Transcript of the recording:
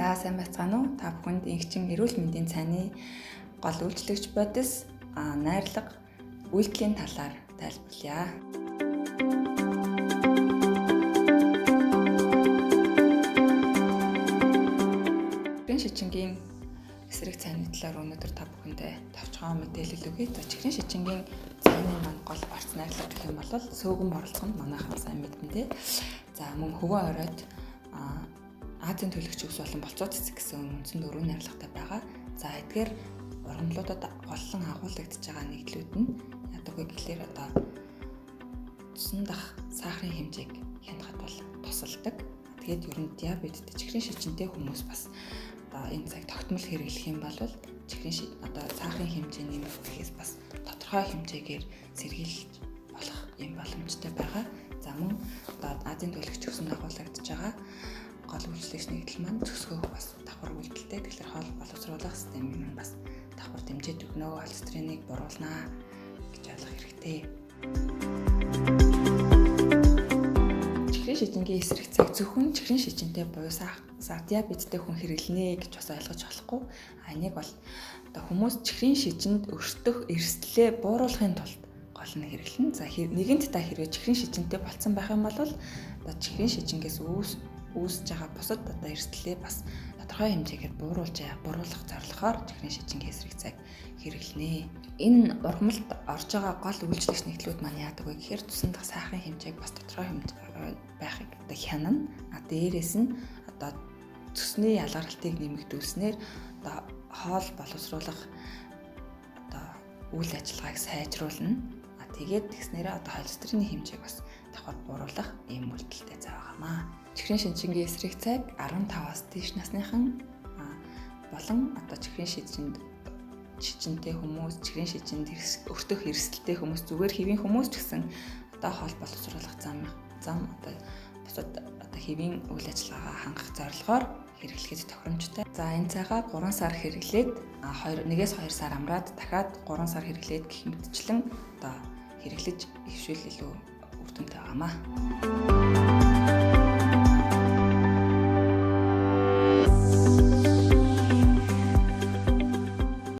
За сайн байцгаана уу? Та бүхэнд Инхчин эрүүл мэндийн цайны гол үйлчлэгч бодис найрлага үйлдэлийн талаар тайлбарлая. Чихрийн шижингийн эсрэг цайны талаар өнөөдөр та бүхэндээ товчхон мэдээлэл өгье. За чихрийн шижингийн цайны маань гол орц найрлага гэх юм бол сөөгөн борлуулах нь манайхан сайн мэднэ. За мөн хөвөө оройд Азийн төлөгч ус болон болцоо цэцэг гэсэн үндсэн дөрвөн найрлагатай байгаа. За эдгээр ургамлуудад голлон агуулгадж байгаа нийтлүүд нь яадаг вэ гэхлээр цусан дах сахарын хэмжээг хянахад бол тусалдаг. Тэгээд ер нь диабеттэй чихрийн шижинтэй хүмүүс бас энэ цаг тогтмол хэрэглэх юм бол чихрийн сахарын хэмжээ нэмэх гэхээс бас тодорхой хэмжээгээр сэргийлж болох юм боломжтой байгаа. За мөн Азийн төлөгч усан агуулгадж байгаа гол үйлчлэгч нэгдэл маань зөвсгөх бас давхар үйлдэлтэй. Тэгэхээр хоол боловсруулах системийг маань бас давхар дэмжиж өгнө. Холестериныг буруулнаа гэж ойлгох хэрэгтэй. Чихрийн шижингийн эсрэг цаг зөвхөн чихрийн шижинтэй буюу диабеттэй хүн хэрэглэнэ гэж бас ойлгож болохгүй. Энийг бол хүмүүс чихрийн шижинд өртөх эрсдлээ бууруулахын тулд гол нь хэрэглэнэ. За нэгэнт та хэрвээ чихрийн шижинтэй болцсон байх юм бол чихрийн шижингээс үүсэж байгаа бусад эрсдлээ бас тодорхой хэмжээгээр бууруулах зорилгоор чихрийн шижингийн эсрэг цаг хэрэглэнэ. Энэ ургамалд орж байгаа гол үйлчлэгч нэгдлүүд маань яадаг вэ гэхээр цусан дах сахарын хэмжээг бас тодорхой хэмжээгээр байхыг хянана. Дээрээс нь цусны ялгаралтыг нэмэгдүүлснээр хоол боловсруулах үйл ажиллагааг сайжруулна. Тэгээд тэгснээрээ холестерины хэмжээг бас давхар бууруулах ийм үйлдэлтэй зав байгаамаа. Чихрийн шижингийн эсрэг цаг 15-аас дээш насныхан болон чихрийн шижинтэй хүмүүс, чихрийн шижинд өртөх эрсдэлтэй хүмүүс, зүгээр хэвийн хүмүүс ч гэсэн хоол боловсруулах зам бусад хэвийн үйл ажиллагаа хангах зорилгоор хэрэглэхэд тохиромжтой. За энэ цагаа 3 сар хэрэглээд 1-2 сар амраад дахиад 3 сар хэрэглээд гэх мэтчлэн хэрэглэж ившүүл илүү үр дүнтэй байгаамаа.